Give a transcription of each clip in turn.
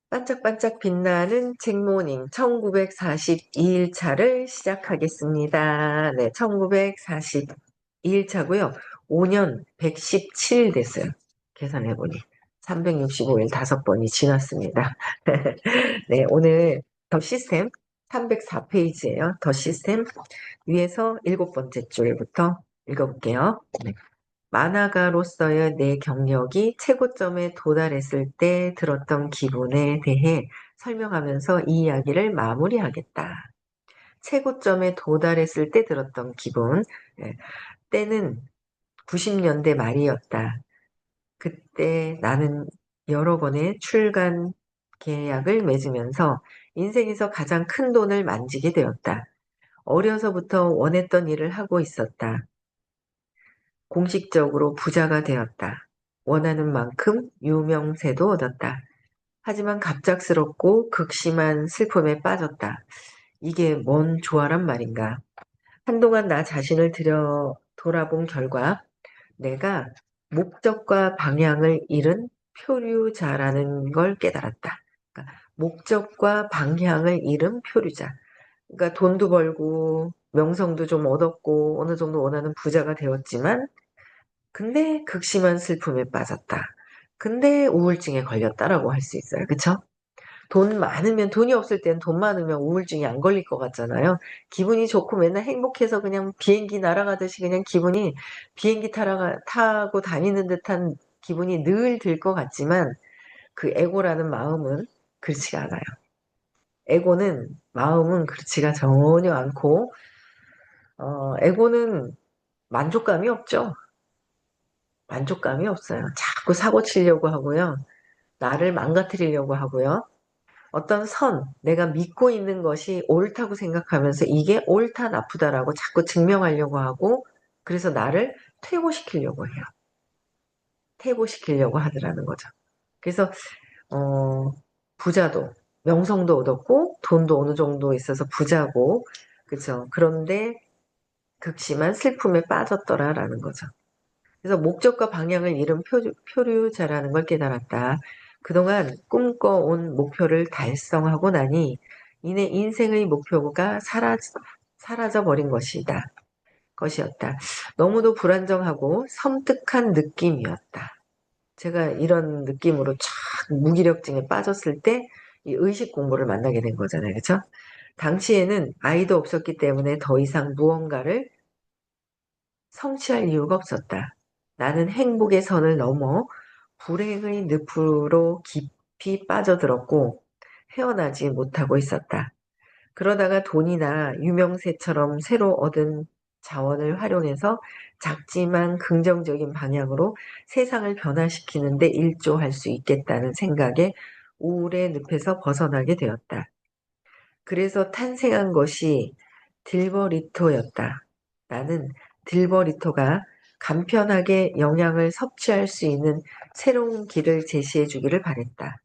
반짝반짝 빛나는 책모닝 1942일차를 시작하겠습니다. 네, 1942일차고요. 5년 117일 됐어요. 계산해보니. 365일 5번이 지났습니다. 네, 오늘 더 시스템 304페이지예요. 더 시스템 위에서 7번째 줄부터 읽어볼게요. 네. 만화가로서의 내 경력이 최고점에 도달했을 때 들었던 기분에 대해 설명하면서 이 이야기를 마무리하겠다. 최고점에 도달했을 때 들었던 기분. 예, 때는 90년대 말이었다. 그때 나는 여러 번의 출간 계약을 맺으면서 인생에서 가장 큰 돈을 만지게 되었다. 어려서부터 원했던 일을 하고 있었다. 공식적으로 부자가 되었다. 원하는 만큼 유명세도 얻었다. 하지만 갑작스럽고 극심한 슬픔에 빠졌다. 이게 뭔 조화란 말인가. 한동안 나 자신을 돌아본 결과 내가 목적과 방향을 잃은 표류자라는 걸 깨달았다. 그러니까 목적과 방향을 잃은 표류자. 그러니까 돈도 벌고 명성도 좀 얻었고 어느 정도 원하는 부자가 되었지만 근데 극심한 슬픔에 빠졌다. 근데 우울증에 걸렸다라고 할 수 있어요. 그쵸? 돈 많으면, 돈이 없을 땐 돈 많으면 우울증이 안 걸릴 것 같잖아요. 기분이 좋고 맨날 행복해서 그냥 비행기 날아가듯이 그냥 기분이 비행기 타고 다니는 듯한 기분이 늘 들 것 같지만 그 에고라는 마음은 그렇지가 않아요. 마음은 그렇지가 전혀 않고, 에고는 만족감이 없죠. 만족감이 없어요. 자꾸 사고 치려고 하고요. 나를 망가뜨리려고 하고요. 어떤 내가 믿고 있는 것이 옳다고 생각하면서 이게 옳다, 나쁘다라고 자꾸 증명하려고 하고, 그래서 나를 퇴보시키려고 해요. 퇴보시키려고 하더라는 거죠. 그래서, 어, 부자도, 명성도 얻었고, 돈도 어느 정도 있어서 부자고, 그죠. 그런데 극심한 슬픔에 빠졌더라라는 거죠. 그래서 목적과 방향을 잃은 표류자라는 걸 깨달았다. 그동안 꿈꿔온 목표를 달성하고 나니 이내 인생의 목표가 사라져 버린 것이었다. 너무도 불안정하고 섬뜩한 느낌이었다. 제가 이런 느낌으로 쫙 무기력증에 빠졌을 때 이 의식 공부를 만나게 된 거잖아요. 그렇죠? 당시에는 아이도 없었기 때문에 더 이상 무언가를 성취할 이유가 없었다. 나는 행복의 선을 넘어 불행의 늪으로 깊이 빠져들었고 헤어나지 못하고 있었다. 그러다가 돈이나 유명세처럼 새로 얻은 자원을 활용해서 작지만 긍정적인 방향으로 세상을 변화시키는데 일조할 수 있겠다는 생각에 우울의 늪에서 벗어나게 되었다. 그래서 탄생한 것이 딜버리토였다. 나는 딜버리토가 간편하게 영양을 섭취할 수 있는 새로운 길을 제시해 주기를 바랬다.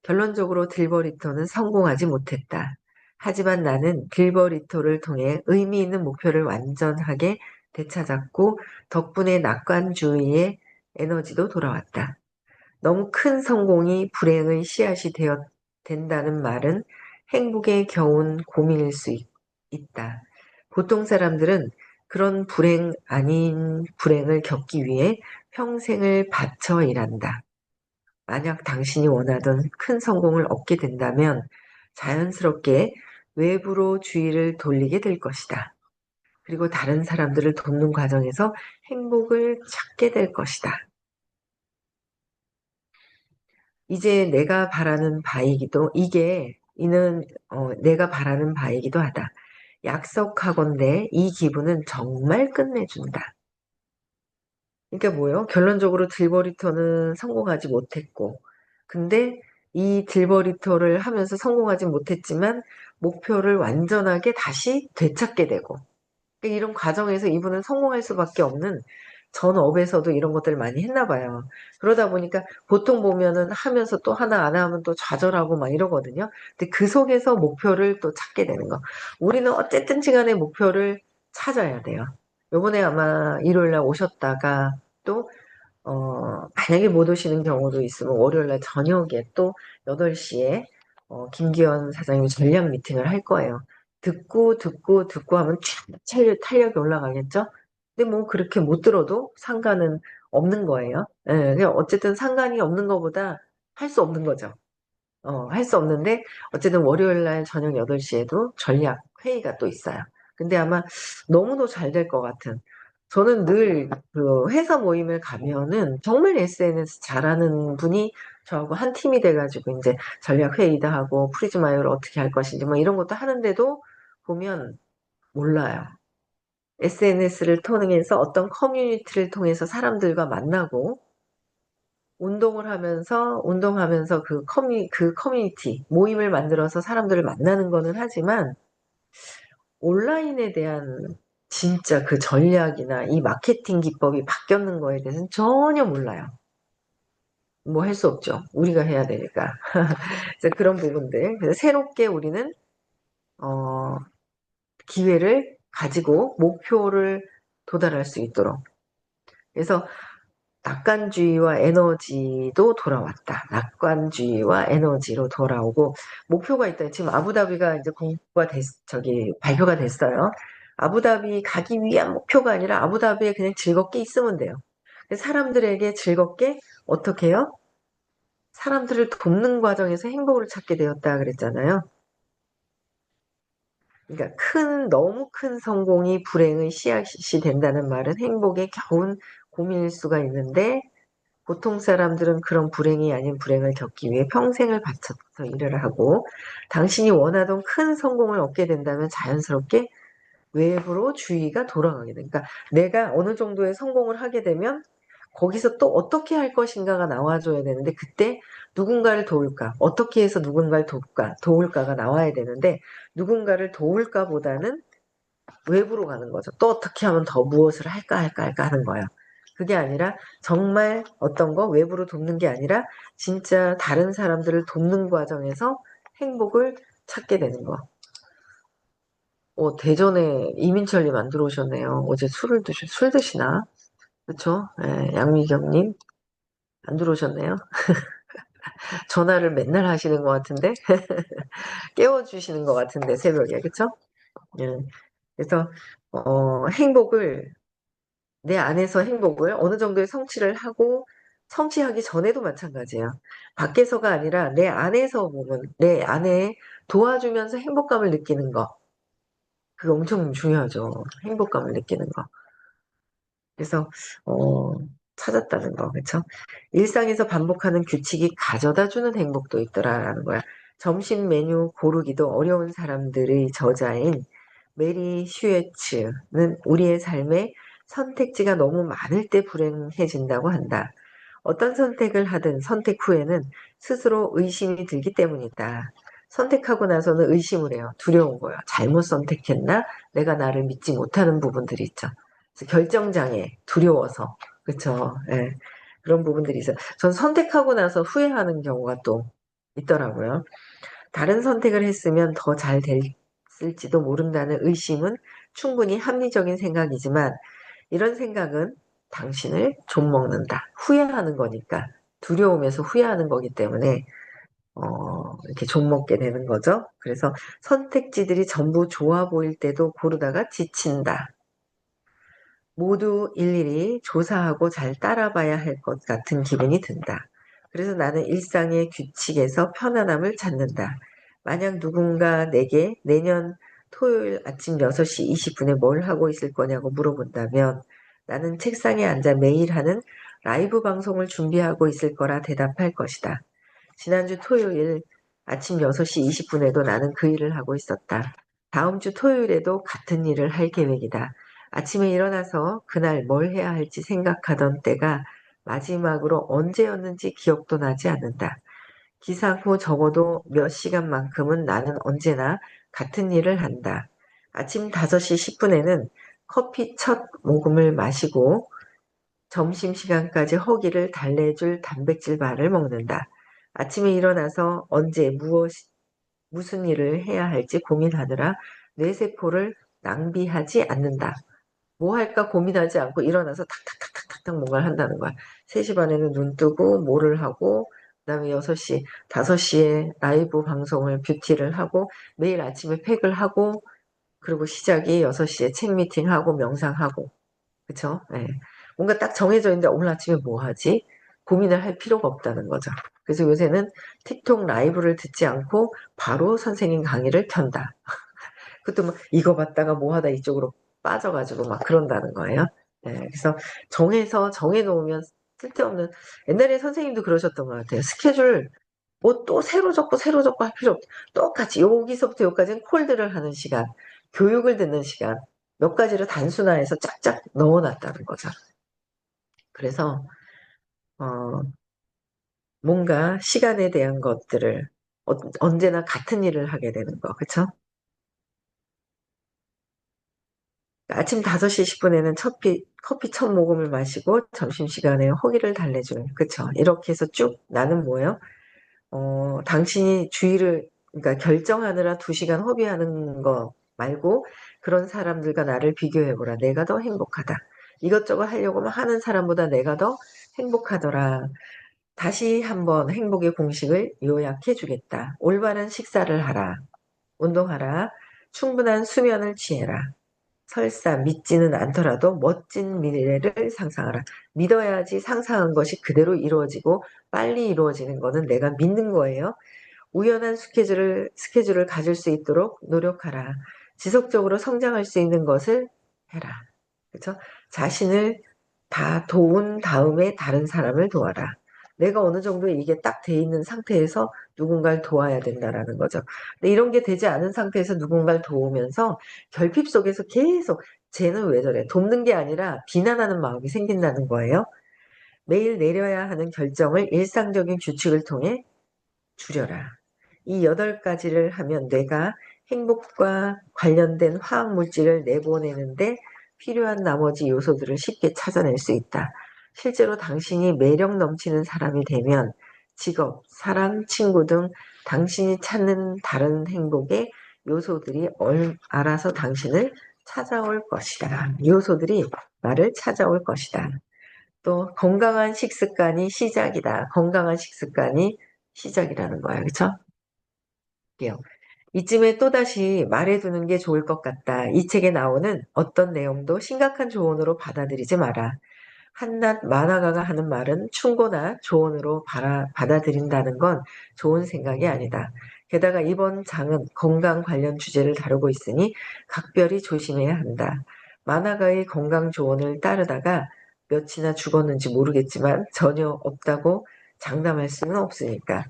결론적으로 딜버리토는 성공하지 못했다. 하지만 나는 딜버리토를 통해 의미 있는 목표를 완전하게 되찾았고 덕분에 낙관주의의 에너지도 돌아왔다. 너무 큰 성공이 불행의 씨앗이 된다는 말은 행복에 겨운 고민일 수 있다. 보통 사람들은 그런 불행 아닌 불행을 겪기 위해 평생을 바쳐 일한다. 만약 당신이 원하던 큰 성공을 얻게 된다면 자연스럽게 외부로 주의를 돌리게 될 것이다. 그리고 다른 사람들을 돕는 과정에서 행복을 찾게 될 것이다. 이제 내가 바라는 바이기도 이는 내가 바라는 바이기도 하다. 약속하건대 이 기분은 정말 끝내준다. 그러니까 뭐예요? 결론적으로 딜버리터는 성공하지 못했고, 근데 이 딜버리터를 하면서 성공하지 못했지만 목표를 완전하게 다시 되찾게 되고, 그러니까 이런 과정에서 이분은 성공할 수밖에 없는 전업에서도 이런 것들을 많이 했나 봐요. 그러다 보니까 보통 보면은 하면서 또 하나 안 하면 또 좌절하고 막 이러거든요. 근데 그 속에서 목표를 또 찾게 되는 거. 우리는 어쨌든 시간에 목표를 찾아야 돼요. 요번에 아마 일요일 날 오셨다가 또 만약에 못 오시는 경우도 있으면 월요일날 저녁에 또 8시에 김기현 사장님이 전략 미팅을 할 거예요. 듣고 하면 탄력이 올라가겠죠? 근데 뭐 그렇게 못 들어도 상관은 없는 거예요. 예, 그냥 어쨌든 상관이 없는 것보다 할 수 없는 거죠. 할 수 없는데, 어쨌든 월요일 날 저녁 8시에도 전략 회의가 또 있어요. 근데 아마 너무도 잘 될 것 같은. 저는 늘 그 회사 모임을 가면은 정말 SNS 잘하는 분이 저하고 한 팀이 돼가지고 이제 전략 회의도 하고 프리즈마이어를 어떻게 할 것인지 뭐 이런 것도 하는데도 보면 몰라요. SNS를 통해서 어떤 커뮤니티를 통해서 사람들과 만나고 운동하면서 그 커뮤니티, 모임을 만들어서 사람들을 만나는 거는 하지만, 온라인에 대한 진짜 그 전략이나 이 마케팅 기법이 바뀌었는 거에 대해서는 전혀 몰라요. 뭐 할 수 없죠. 우리가 해야 되니까. 그래서 그런 부분들. 그래서 새롭게 우리는, 어, 기회를 가지고 목표를 도달할 수 있도록. 그래서 낙관주의와 에너지도 돌아왔다. 낙관주의와 에너지로 돌아오고 목표가 있다. 지금 아부다비가 이제 발표가 됐어요. 아부다비 가기 위한 목표가 아니라 아부다비에 그냥 즐겁게 있으면 돼요. 사람들에게 즐겁게 어떻게 해요? 사람들을 돕는 과정에서 행복을 찾게 되었다 그랬잖아요. 그러니까 너무 큰 성공이 불행의 씨앗이 된다는 말은 행복의 겨운 고민일 수가 있는데, 보통 사람들은 그런 불행이 아닌 불행을 겪기 위해 평생을 바쳐서 일을 하고, 당신이 원하던 큰 성공을 얻게 된다면 자연스럽게 외부로 주의가 돌아가게 돼. 그러니까 내가 어느 정도의 성공을 하게 되면 거기서 또 어떻게 할 것인가가 나와줘야 되는데, 그때 누군가를 도울까? 어떻게 해서 누군가를 도울까가 나와야 되는데, 누군가를 도울까보다는 외부로 가는 거죠. 또 어떻게 하면 더 무엇을 할까 하는 거예요. 그게 아니라 정말 어떤 거 외부로 돕는 게 아니라 진짜 다른 사람들을 돕는 과정에서 행복을 찾게 되는 거. 대전에 이민철님 안 들어오셨네요. 어제 술 드시나? 그쵸? 예, 양미경님 안 들어오셨네요. 전화를 맨날 하시는 것 같은데 깨워주시는 것 같은데 새벽에 그쵸? 예. 그래서 행복을 내 안에서 행복을 어느 정도의 성취를 하고, 성취하기 전에도 마찬가지예요. 밖에서가 아니라 내 안에서 보면 내 안에 도와주면서 행복감을 느끼는 거. 그게 엄청 중요하죠. 행복감을 느끼는 거. 그래서 어, 찾았다는 거, 그렇죠? 일상에서 반복하는 규칙이 가져다주는 행복도 있더라라는 거야. 점심 메뉴 고르기도 어려운 사람들의 저자인 메리 슈에츠는 우리의 삶에 선택지가 너무 많을 때 불행해진다고 한다. 어떤 선택을 하든 선택 후에는 스스로 의심이 들기 때문이다. 선택하고 나서는 의심을 해요. 두려운 거예요. 잘못 선택했나? 내가 나를 믿지 못하는 부분들이 있죠. 그래서 결정장애, 두려워서. 그쵸. 예. 그런 부분들이 있어요. 전 선택하고 나서 후회하는 경우가 또 있더라고요. 다른 선택을 했으면 더 잘 됐을지도 모른다는 의심은 충분히 합리적인 생각이지만, 이런 생각은 당신을 좀먹는다. 후회하는 거니까. 두려움에서 후회하는 거기 때문에 이렇게 좀먹게 되는 거죠. 그래서 선택지들이 전부 좋아 보일 때도 고르다가 지친다. 모두 일일이 조사하고 잘 따라봐야 할 것 같은 기분이 든다. 그래서 나는 일상의 규칙에서 편안함을 찾는다. 만약 누군가 내게 내년 토요일 아침 6시 20분에 뭘 하고 있을 거냐고 물어본다면, 나는 책상에 앉아 매일 하는 라이브 방송을 준비하고 있을 거라 대답할 것이다. 지난주 토요일 아침 6시 20분에도 나는 그 일을 하고 있었다. 다음 주 토요일에도 같은 일을 할 계획이다. 아침에 일어나서 그날 뭘 해야 할지 생각하던 때가 마지막으로 언제였는지 기억도 나지 않는다. 기상 후 적어도 몇 시간만큼은 나는 언제나 같은 일을 한다. 아침 5시 10분에는 커피 첫 모금을 마시고 점심시간까지 허기를 달래줄 단백질 바를 먹는다. 아침에 일어나서 무슨 일을 해야 할지 고민하느라 뇌세포를 낭비하지 않는다. 뭐 할까 고민하지 않고 일어나서 탁탁탁탁탁 딱 뭔가를 한다는 거야. 3시 반에는 눈 뜨고 뭐를 하고 그다음에 6시, 5시에 라이브 방송을 뷰티를 하고 매일 아침에 팩을 하고 그리고 시작이 6시에 책 미팅하고 명상하고 그쵸? 네. 뭔가 딱 정해져 있는데 오늘 아침에 뭐 하지? 고민을 할 필요가 없다는 거죠. 그래서 요새는 틱톡 라이브를 듣지 않고 바로 선생님 강의를 켠다. 그것도 막 이거 봤다가 뭐 하다 이쪽으로 빠져가지고 막 그런다는 거예요. 네, 그래서 정해놓으면 쓸데없는, 옛날에 선생님도 그러셨던 것 같아요. 스케줄 뭐 또 새로 적고 할 필요 없, 똑같이 여기서부터 여기까지는 콜드를 하는 시간, 교육을 듣는 시간, 몇 가지를 단순화해서 쫙쫙 넣어놨다는 거죠. 그래서, 어, 뭔가 시간에 대한 것들을 언제나 같은 일을 하게 되는 거, 그쵸? 아침 5시 10분에는 커피 첫 모금을 마시고 점심시간에 호기를 달래줄. 그쵸? 이렇게 해서 쭉 나는 뭐예요? 당신이 주의를, 그러니까 결정하느라 2시간 허비하는 거 말고 그런 사람들과 나를 비교해보라. 내가 더 행복하다. 이것저것 하려고 하는 사람보다 내가 더 행복하더라. 다시 한번 행복의 공식을 요약해 주겠다. 올바른 식사를 하라. 운동하라. 충분한 수면을 취해라. 설사 믿지는 않더라도 멋진 미래를 상상하라. 믿어야지 상상한 것이 그대로 이루어지고 빨리 이루어지는 거는 내가 믿는 거예요. 우연한 스케줄을 가질 수 있도록 노력하라. 지속적으로 성장할 수 있는 것을 해라. 그렇죠? 자신을 다 도운 다음에 다른 사람을 도와라. 내가 어느 정도 이게 딱 돼 있는 상태에서 누군가를 도와야 된다라는 거죠. 근데 이런 게 되지 않은 상태에서 누군가를 도우면서 결핍 속에서 계속 쟤는 왜 저래? 돕는 게 아니라 비난하는 마음이 생긴다는 거예요. 매일 내려야 하는 결정을 일상적인 규칙을 통해 줄여라. 이 8가지를 하면 뇌가 행복과 관련된 화학 물질을 내보내는데 필요한 나머지 요소들을 쉽게 찾아낼 수 있다. 실제로 당신이 매력 넘치는 사람이 되면 직업, 사랑, 친구 등 당신이 찾는 다른 행복의 요소들이 알아서 당신을 찾아올 것이다. 요소들이 나를 찾아올 것이다. 또 건강한 식습관이 시작이다. 건강한 식습관이 시작이라는 거야. 그쵸? 게요. 이쯤에 또다시 말해두는 게 좋을 것 같다. 이 책에 나오는 어떤 내용도 심각한 조언으로 받아들이지 마라. 한낱 만화가가 하는 말은 충고나 조언으로 받아들인다는 건 좋은 생각이 아니다. 게다가 이번 장은 건강 관련 주제를 다루고 있으니 각별히 조심해야 한다. 만화가의 건강 조언을 따르다가 몇이나 죽었는지 모르겠지만 전혀 없다고 장담할 수는 없으니까.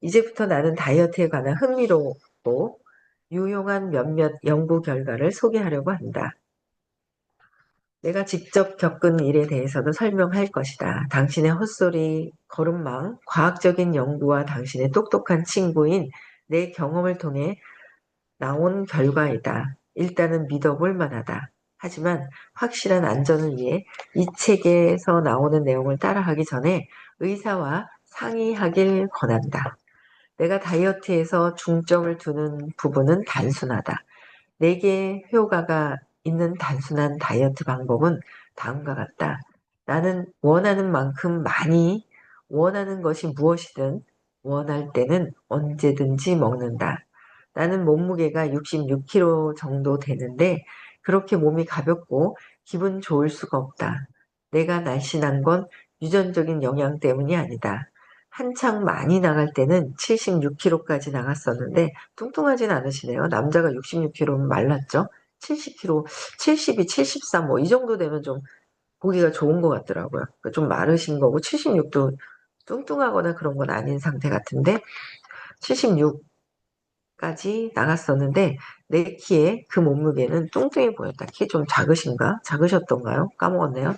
이제부터 나는 다이어트에 관한 흥미롭고 유용한 몇몇 연구 결과를 소개하려고 한다. 내가 직접 겪은 일에 대해서도 설명할 것이다. 당신의 헛소리, 거름망, 과학적인 연구와 당신의 똑똑한 친구인 내 경험을 통해 나온 결과이다. 일단은 믿어볼 만하다. 하지만 확실한 안전을 위해 이 책에서 나오는 내용을 따라하기 전에 의사와 상의하길 권한다. 내가 다이어트에서 중점을 두는 부분은 단순하다. 내게 효과가 있는 단순한 다이어트 방법은 다음과 같다. 나는 원하는 만큼 많이 원하는 것이 무엇이든 원할 때는 언제든지 먹는다. 나는 몸무게가 66kg 정도 되는데 그렇게 몸이 가볍고 기분 좋을 수가 없다. 내가 날씬한 건 유전적인 영향 때문이 아니다. 한창 많이 나갈 때는 76kg까지 나갔었는데 뚱뚱하진 않으시네요. 남자가 66kg면 말랐죠. 70kg, 72, 73, 뭐 이 정도 되면 좀 보기가 좋은 것 같더라고요. 그러니까 좀 마르신 거고 76도 뚱뚱하거나 그런 건 아닌 상태 같은데 76까지 나갔었는데 내 키에 그 몸무게는 뚱뚱해 보였다. 키 좀 작으신가? 작으셨던가요? 까먹었네요.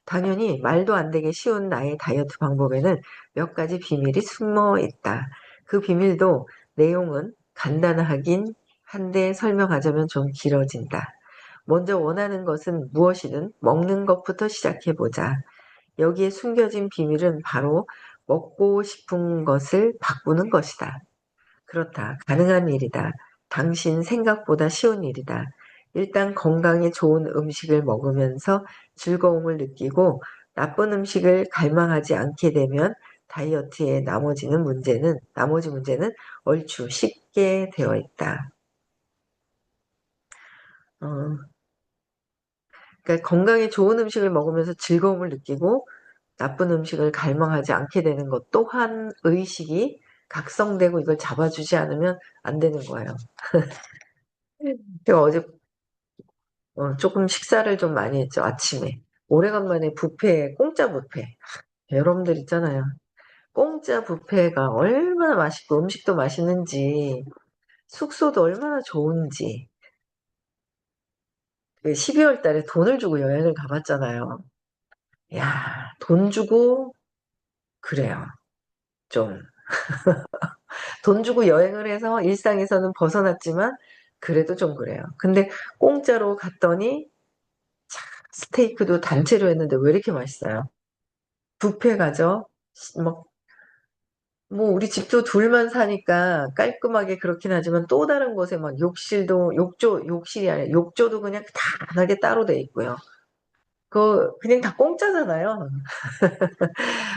당연히 말도 안 되게 쉬운 나의 다이어트 방법에는 몇 가지 비밀이 숨어 있다. 그 비밀도 내용은 간단하긴 한데 설명하자면 좀 길어진다. 먼저 원하는 것은 무엇이든 먹는 것부터 시작해보자. 여기에 숨겨진 비밀은 바로 먹고 싶은 것을 바꾸는 것이다. 그렇다. 가능한 일이다. 당신 생각보다 쉬운 일이다. 일단 건강에 좋은 음식을 먹으면서 즐거움을 느끼고 나쁜 음식을 갈망하지 않게 되면 다이어트의 나머지 문제는 얼추 쉽게 되어 있다. 어, 그러니까 건강에 좋은 음식을 먹으면서 즐거움을 느끼고 나쁜 음식을 갈망하지 않게 되는 것 또한 의식이 각성되고 이걸 잡아주지 않으면 안 되는 거예요. 제가 어제 조금 식사를 좀 많이 했죠, 아침에. 오래간만에 공짜 뷔페. 여러분들 있잖아요. 공짜 뷔페가 얼마나 맛있고 음식도 맛있는지 숙소도 얼마나 좋은지 12월 달에 돈을 주고 여행을 가봤잖아요. 야, 돈 주고 그래요. 좀 돈 주고 여행을 해서 일상에서는 벗어났지만 그래도 좀 그래요. 근데 공짜로 갔더니 스테이크도 단체로 했는데 왜 이렇게 맛있어요? 뷔페 가죠? 뭐, 뭐 우리 집도 둘만 사니까 깔끔하게 그렇긴 하지만 또 다른 곳에 막 욕실이 아니라 욕조도 그냥 단하게 따로 돼 있고요. 그냥 다 공짜잖아요.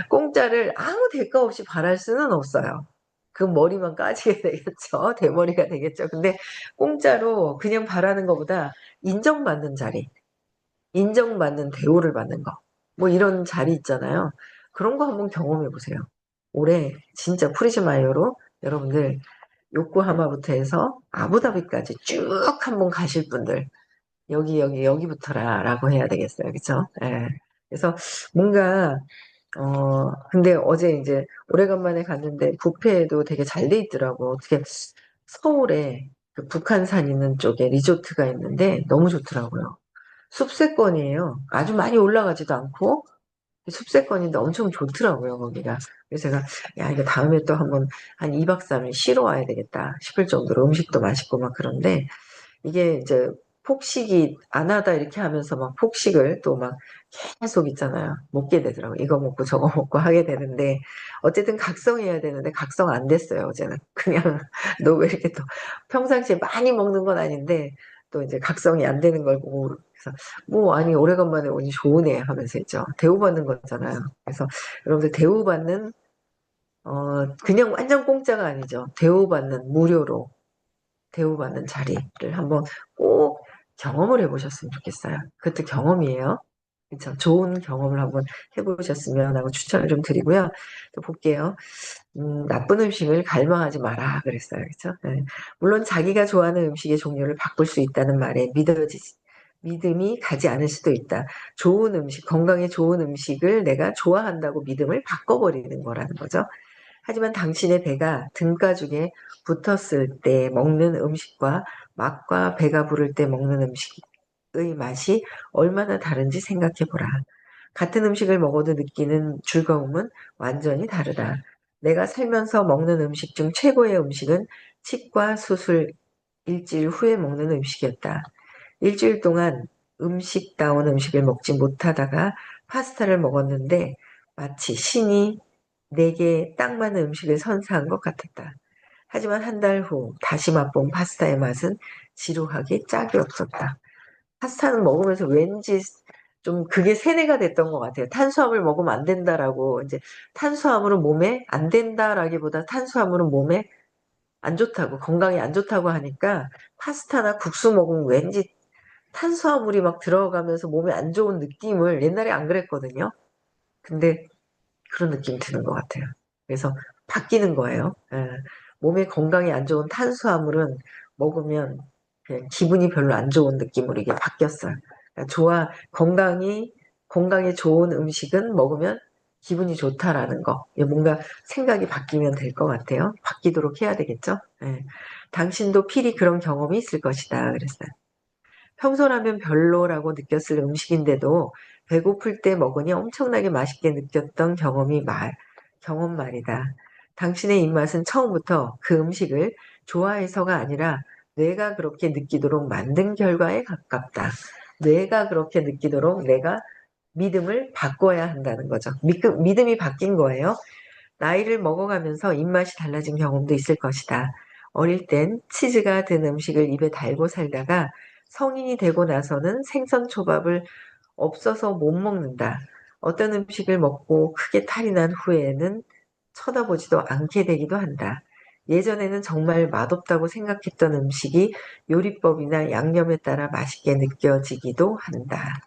공짜를 아무 대가 없이 바랄 수는 없어요. 그 머리만 까지게 되겠죠. 대머리가 되겠죠. 근데 공짜로 그냥 바라는 것보다 인정받는 자리, 인정받는 대우를 받는 거. 뭐 이런 자리 있잖아요. 그런 거 한번 경험해 보세요. 올해 진짜 프리즈마이어로 여러분들 요코하마부터 해서 아부다비까지 쭉 한번 가실 분들 여기부터라라고 해야 되겠어요. 그쵸? 예. 그래서 뭔가 근데 어제 이제 오래간만에 갔는데 뷔페에도 되게 잘 돼 있더라고. 어떻게 서울에 그 북한산 있는 쪽에 리조트가 있는데 너무 좋더라고요. 숲세권이에요. 아주 많이 올라가지도 않고 숲세권인데 엄청 좋더라고요, 거기가. 그래서 제가 야, 이거 다음에 또 한번 한 2박 3일 쉬러 와야 되겠다 싶을 정도로 음식도 맛있고 막 그런데 이게 이제 폭식이 안 하다 이렇게 하면서 막 폭식을 또 막 계속 있잖아요. 먹게 되더라고요. 이거 먹고 저거 먹고 하게 되는데 어쨌든 각성해야 되는데 각성 안 됐어요, 어제는. 그냥 너 왜 이렇게 또 평상시에 많이 먹는 건 아닌데 또 이제 각성이 안 되는 걸 보고 그래서 뭐 아니 오래간만에 오니 좋으네 하면서 있죠. 대우받는 거잖아요. 그래서 여러분들 대우받는 그냥 완전 공짜가 아니죠. 대우받는 무료로 대우받는 자리를 한번 꼭 경험을 해보셨으면 좋겠어요. 그것도 경험이에요. 그쵸? 좋은 경험을 한번 해보셨으면 하고 추천을 좀 드리고요. 또 볼게요. 나쁜 음식을 갈망하지 마라 그랬어요. 그쵸? 네. 물론 자기가 좋아하는 음식의 종류를 바꿀 수 있다는 말에 믿음이 가지 않을 수도 있다. 좋은 음식, 건강에 좋은 음식을 내가 좋아한다고 믿음을 바꿔버리는 거라는 거죠. 하지만 당신의 배가 등가죽에 붙었을 때 먹는 음식과 맛과 배가 부를 때 먹는 음식의 맛이 얼마나 다른지 생각해 보라. 같은 음식을 먹어도 느끼는 즐거움은 완전히 다르다. 내가 살면서 먹는 음식 중 최고의 음식은 치과 수술 일주일 후에 먹는 음식이었다. 일주일 동안 음식다운 음식을 먹지 못하다가 파스타를 먹었는데 마치 신이 내게 딱 맞는 음식을 선사한 것 같았다. 하지만 한 달 후 다시 맛본 파스타의 맛은 지루하기 짝이 없었다. 파스타는 먹으면서 왠지 좀 그게 세뇌가 됐던 것 같아요. 탄수화물 먹으면 안 된다라고 이제 탄수화물은 몸에 안 된다라기보다 탄수화물은 몸에 안 좋다고 건강에 안 좋다고 하니까 파스타나 국수 먹으면 왠지 탄수화물이 막 들어가면서 몸에 안 좋은 느낌을 옛날에 안 그랬거든요. 근데 그런 느낌이 드는 것 같아요. 그래서 바뀌는 거예요. 예. 몸에 건강에 안 좋은 탄수화물은 먹으면 그냥 기분이 별로 안 좋은 느낌으로 이게 바뀌었어요. 그러니까 건강에 좋은 음식은 먹으면 기분이 좋다라는 거. 이게 뭔가 생각이 바뀌면 될 것 같아요. 바뀌도록 해야 되겠죠? 예. 당신도 필히 그런 경험이 있을 것이다. 그랬어요. 평소라면 별로라고 느꼈을 음식인데도 배고플 때 먹으니 엄청나게 맛있게 느꼈던 경험 말이다. 당신의 입맛은 처음부터 그 음식을 좋아해서가 아니라 뇌가 그렇게 느끼도록 만든 결과에 가깝다. 뇌가 그렇게 느끼도록 내가 믿음을 바꿔야 한다는 거죠. 믿음이 바뀐 거예요. 나이를 먹어가면서 입맛이 달라진 경험도 있을 것이다. 어릴 땐 치즈가 든 음식을 입에 달고 살다가 성인이 되고 나서는 생선 초밥을 없어서 못 먹는다. 어떤 음식을 먹고 크게 탈이 난 후에는 쳐다보지도 않게 되기도 한다. 예전에는 정말 맛없다고 생각했던 음식이 요리법이나 양념에 따라 맛있게 느껴지기도 한다.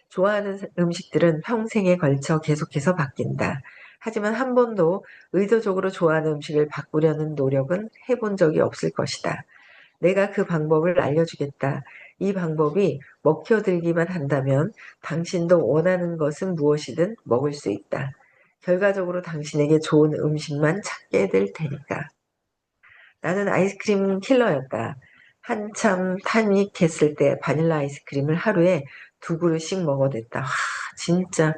좋아하는 음식들은 평생에 걸쳐 계속해서 바뀐다. 하지만 한 번도 의도적으로 좋아하는 음식을 바꾸려는 노력은 해본 적이 없을 것이다. 내가 그 방법을 알려주겠다. 이 방법이 먹혀들기만 한다면 당신도 원하는 것은 무엇이든 먹을 수 있다. 결과적으로 당신에게 좋은 음식만 찾게 될 테니까. 나는 아이스크림 킬러였다. 한참 타닉했을 때 바닐라 아이스크림을 하루에 2그릇씩 먹어댔다. 와, 진짜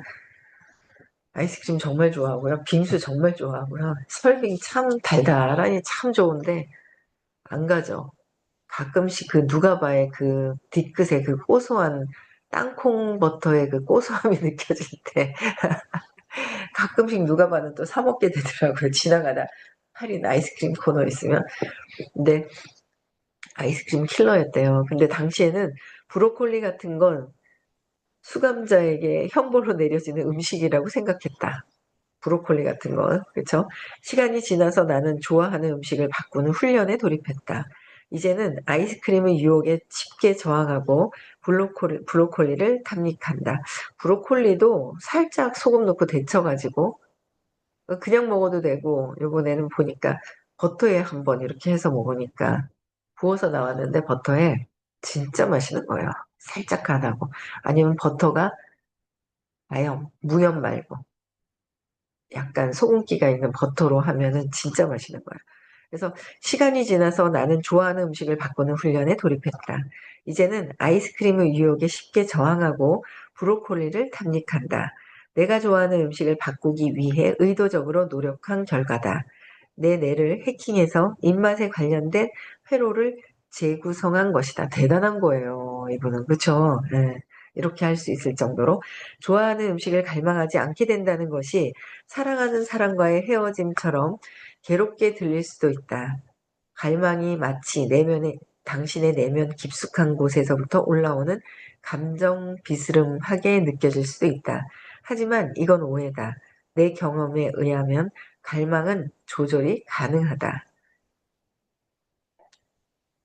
아이스크림 정말 좋아하고요. 빙수 정말 좋아하고요. 설빙 참 달달하니 참 좋은데 안 가죠. 가끔씩 그 누가바의 그 뒤끝에 그 고소한 땅콩 버터의 그 고소함이 느껴질 때 가끔씩 누가바는 또 사 먹게 되더라고요. 지나가다 할인 아이스크림 코너 있으면. 근데 아이스크림 킬러였대요. 근데 당시에는 브로콜리 같은 건 수감자에게 형벌로 내려지는 음식이라고 생각했다. 브로콜리 같은 건, 그쵸? 시간이 지나서 나는 좋아하는 음식을 바꾸는 훈련에 돌입했다. 이제는 아이스크림의 유혹에 쉽게 저항하고 브로콜리를 탐닉한다. 브로콜리도 살짝 소금 넣고 데쳐가지고 그냥 먹어도 되고, 요번에는 보니까 버터에 한번 이렇게 해서 먹으니까 부어서 나왔는데 버터에 진짜 맛있는 거예요. 살짝 간하고. 아니면 버터가 아예 무염 말고 약간 소금기가 있는 버터로 하면은 진짜 맛있는 거야. 그래서 시간이 지나서 나는 좋아하는 음식을 바꾸는 훈련에 돌입했다. 이제는 아이스크림의 유혹에 쉽게 저항하고 브로콜리를 탐닉한다. 내가 좋아하는 음식을 바꾸기 위해 의도적으로 노력한 결과다. 내 뇌를 해킹해서 입맛에 관련된 회로를 재구성한 것이다. 대단한 거예요, 이분은. 그렇죠? 예. 이렇게 할 수 있을 정도로 좋아하는 음식을 갈망하지 않게 된다는 것이 사랑하는 사람과의 헤어짐처럼 괴롭게 들릴 수도 있다. 갈망이 마치 당신의 내면 깊숙한 곳에서부터 올라오는 감정 비스름하게 느껴질 수도 있다. 하지만 이건 오해다. 내 경험에 의하면 갈망은 조절이 가능하다.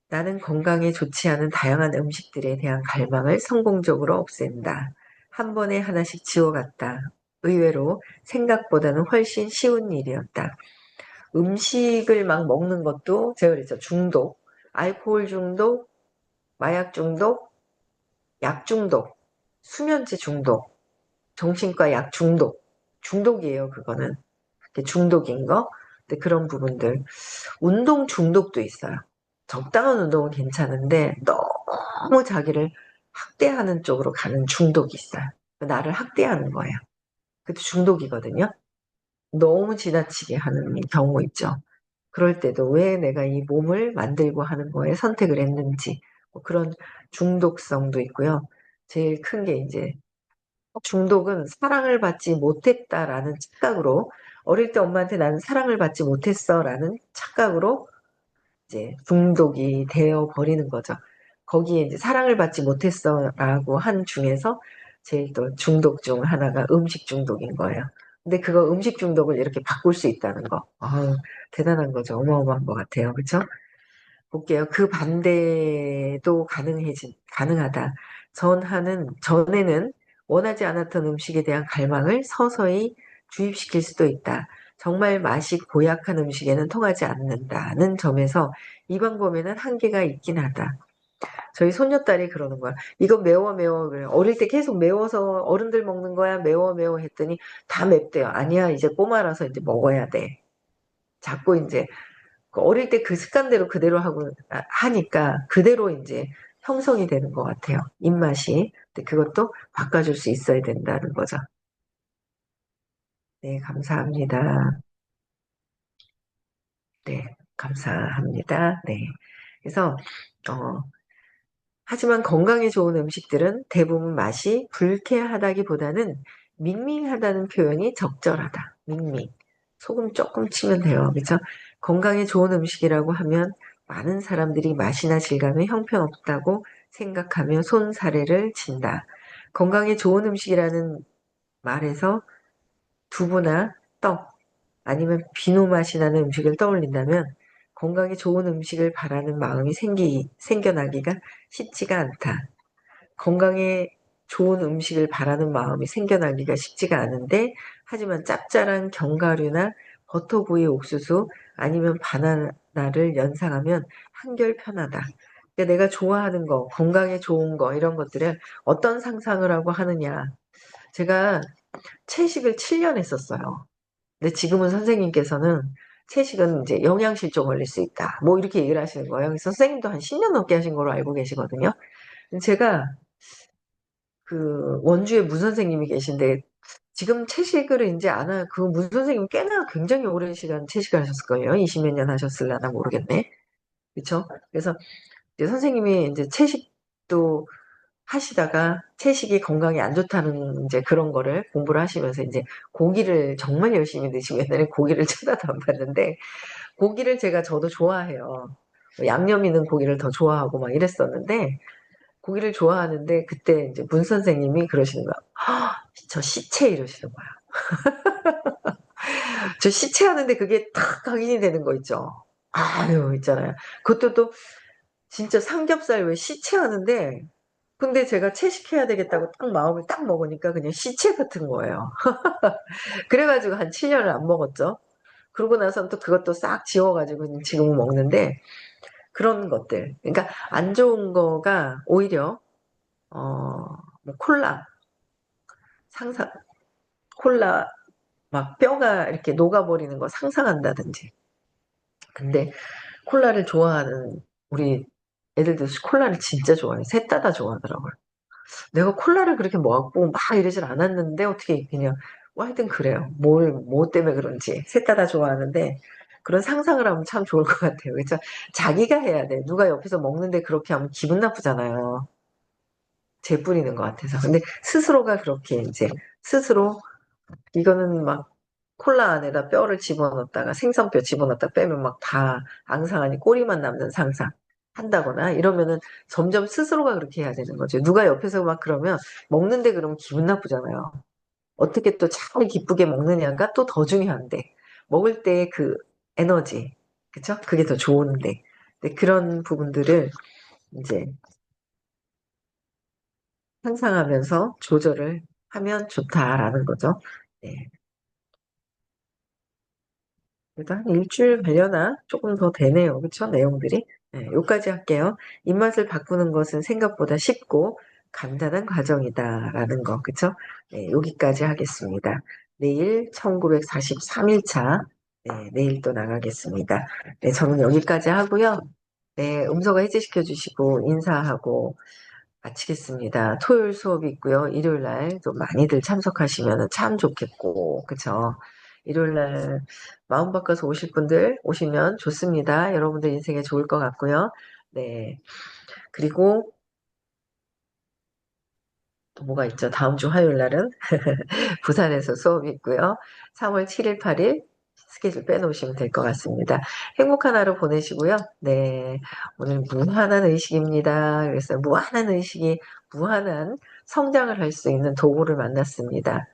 나는 건강에 좋지 않은 다양한 음식들에 대한 갈망을 성공적으로 없앤다. 한 번에 하나씩 지워갔다. 의외로 생각보다는 훨씬 쉬운 일이었다. 음식을 막 먹는 것도 제가 그랬죠. 중독, 알코올 중독, 마약 중독, 약 중독, 수면제 중독, 정신과 약 중독. 중독이에요, 그거는. 그게 중독인 거. 근데 그런 부분들. 운동 중독도 있어요. 적당한 운동은 괜찮은데 너무 자기를 학대하는 쪽으로 가는 중독이 있어요. 나를 학대하는 거예요. 그것도 중독이거든요. 너무 지나치게 하는 경우 있죠. 그럴 때도 왜 내가 이 몸을 만들고 하는 거에 선택을 했는지 뭐 그런 중독성도 있고요. 제일 큰 게 이제 중독은 사랑을 받지 못했다라는 착각으로 어릴 때 엄마한테 나는 사랑을 받지 못했어라는 착각으로 이제 중독이 되어 버리는 거죠. 거기에 이제 사랑을 받지 못했어라고 한 중에서 제일 또 중독 중 하나가 음식 중독인 거예요. 근데 그거 음식 중독을 이렇게 바꿀 수 있다는 거. 아우, 대단한 거죠. 어마어마한 것 같아요. 그렇죠? 볼게요. 그 반대도 가능하다. 전에는 원하지 않았던 음식에 대한 갈망을 서서히 주입시킬 수도 있다. 정말 맛이 고약한 음식에는 통하지 않는다는 점에서 이 방법에는 한계가 있긴 하다. 저희 손녀딸이 그러는 거야. 이거 매워 매워 그래. 어릴 때 계속 매워서 어른들 먹는 거야. 매워 매워 했더니 다 맵대요. 아니야 이제 꼬마라서 이제 먹어야 돼. 자꾸 이제 그 어릴 때 그 습관대로 그대로 하니까 그대로 이제 형성이 되는 것 같아요. 입맛이. 근데 그것도 바꿔줄 수 있어야 된다는 거죠. 네, 감사합니다. 네, 감사합니다. 네. 그래서, 어, 하지만 건강에 좋은 음식들은 대부분 맛이 불쾌하다기보다는 밍밍하다는 표현이 적절하다. 밍밍. 소금 조금 치면 돼요. 그렇죠? 건강에 좋은 음식이라고 하면 많은 사람들이 맛이나 질감에 형편없다고 생각하며 손사래를 친다. 건강에 좋은 음식이라는 말해서 두부나 떡 아니면 비누 맛이 나는 음식을 떠올린다면 건강에 좋은 음식을 바라는 마음이 생겨나기가 쉽지가 않다. 건강에 좋은 음식을 바라는 마음이 생겨나기가 쉽지가 않은데, 하지만 짭짤한 견과류나 버터구이 옥수수 아니면 바나나를 연상하면 한결 편하다. 그러니까 내가 좋아하는 거, 건강에 좋은 거, 이런 것들을 어떤 상상을 하고 하느냐. 제가 채식을 7년 했었어요. 근데 지금은 선생님께서는 채식은 이제 영양실조 걸릴 수 있다. 뭐 이렇게 얘기를 하시는 거예요. 그래서 선생님도 한 10년 넘게 하신 걸로 알고 계시거든요. 제가 그 원주에 문 선생님이 계신데 지금 채식을 이제 안 하, 그 문 선생님 꽤나 굉장히 오랜 시간 채식을 하셨을 거예요. 20몇 년 하셨을라나 모르겠네. 그쵸? 그래서 이제 선생님이 이제 채식도 하시다가 채식이 건강에 안 좋다는 이제 그런 거를 공부를 하시면서 이제 고기를 정말 열심히 드시고 옛날에 고기를 쳐다도 안 봤는데 고기를 저도 좋아해요. 양념 있는 고기를 더 좋아하고 막 이랬었는데 고기를 좋아하는데 그때 이제 문 선생님이 그러시는 거야. 저 시체 이러시는 거야. 저 시체 하는데 그게 탁 각인이 되는 거 있죠. 아유, 있잖아요. 그것도 또 진짜 삼겹살 왜 시체 하는데 근데 제가 채식해야 되겠다고 딱 마음을 딱 먹으니까 그냥 시체 같은 거예요. 그래가지고 한 7년을 안 먹었죠. 그러고 나서는 또 그것도 싹 지워가지고 지금은 먹는데 그런 것들. 그러니까 안 좋은 거가 오히려 뭐 콜라 상상 콜라 막 뼈가 이렇게 녹아버리는 거 상상한다든지. 근데 콜라를 좋아하는 우리 애들도 콜라를 진짜 좋아해요. 셋 다 좋아하더라고요. 내가 콜라를 그렇게 먹고 막 이러진 않았는데 어떻게 그냥 뭐 하여튼 그래요. 뭐 때문에 그런지 셋 다 좋아하는데 그런 상상을 하면 참 좋을 것 같아요. 그렇죠? 자기가 해야 돼. 누가 옆에서 먹는데 그렇게 하면 기분 나쁘잖아요. 재 뿌리는 것 같아서. 근데 스스로가 그렇게 이제 스스로 이거는 막 콜라 안에다 뼈를 집어넣었다가 생선뼈 집어넣었다 빼면 막 다 앙상하니 꼬리만 남는 상상 한다거나 이러면은 점점 스스로가 그렇게 해야 되는 거죠. 누가 옆에서 막 그러면 먹는데 그러면 기분 나쁘잖아요. 어떻게 또 잘 기쁘게 먹느냐가 또 더 중요한데 먹을 때 그 에너지 그쵸? 그게 더 좋은데 근데 그런 부분들을 이제 상상하면서 조절을 하면 좋다라는 거죠. 네. 그래도 한 일주일 되려나? 조금 더 되네요. 그쵸? 내용들이. 네, 요까지 할게요. 입맛을 바꾸는 것은 생각보다 쉽고 간단한 과정이다라는 거. 그쵸? 네, 여기까지 하겠습니다. 내일 1943일차. 네, 내일 또 나가겠습니다. 네, 저는 여기까지 하고요. 네, 음소거 해제시켜 주시고 인사하고 마치겠습니다. 토요일 수업이 있고요. 일요일 날 좀 많이들 참석하시면 참 좋겠고, 그쵸? 일요일 날 마음 바꿔서 오실 분들 오시면 좋습니다. 여러분들 인생에 좋을 것 같고요. 네. 그리고 또 뭐가 있죠? 다음 주 화요일 날은 부산에서 수업이 있고요. 3월 7일, 8일 스케줄 빼놓으시면 될 것 같습니다. 행복한 하루 보내시고요. 네. 오늘 무한한 의식입니다. 그래서 무한한 의식이 무한한 성장을 할 수 있는 도구를 만났습니다.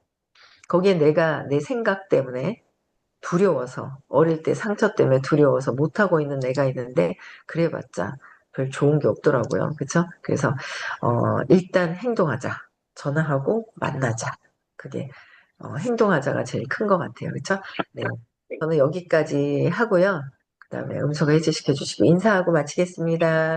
거기에 내가 내 생각 때문에 두려워서 어릴 때 상처 때문에 두려워서 못하고 있는 내가 있는데 그래봤자 별 좋은 게 없더라고요. 그쵸? 그래서 일단 행동하자. 전화하고 만나자. 그게 행동하자가 제일 큰 것 같아요. 그쵸? 네. 저는 여기까지 하고요. 그 다음에 음소거 해제시켜 주시고 인사하고 마치겠습니다.